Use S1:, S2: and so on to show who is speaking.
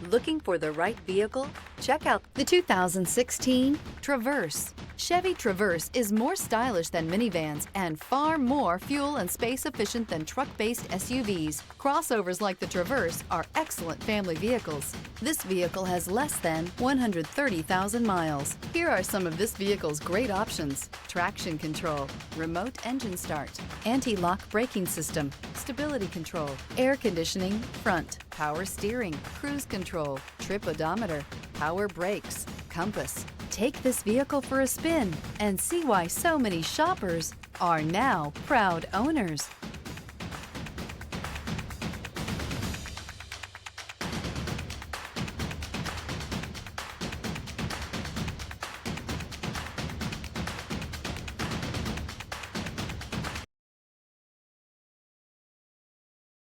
S1: Looking for the right vehicle? Check out the 2016 Traverse. Chevy Traverse is more stylish than minivans and far more fuel and space efficient than truck-based SUVs. Crossovers like the Traverse are excellent family vehicles. This vehicle has less than 130,000 miles. Here are some of this vehicle's great options: traction control, remote engine start, anti-lock braking system, stability control, air conditioning, front, power steering, cruise control, trip odometer, power brakes, compass. Take this vehicle for a spin and see why so many shoppers are now proud owners.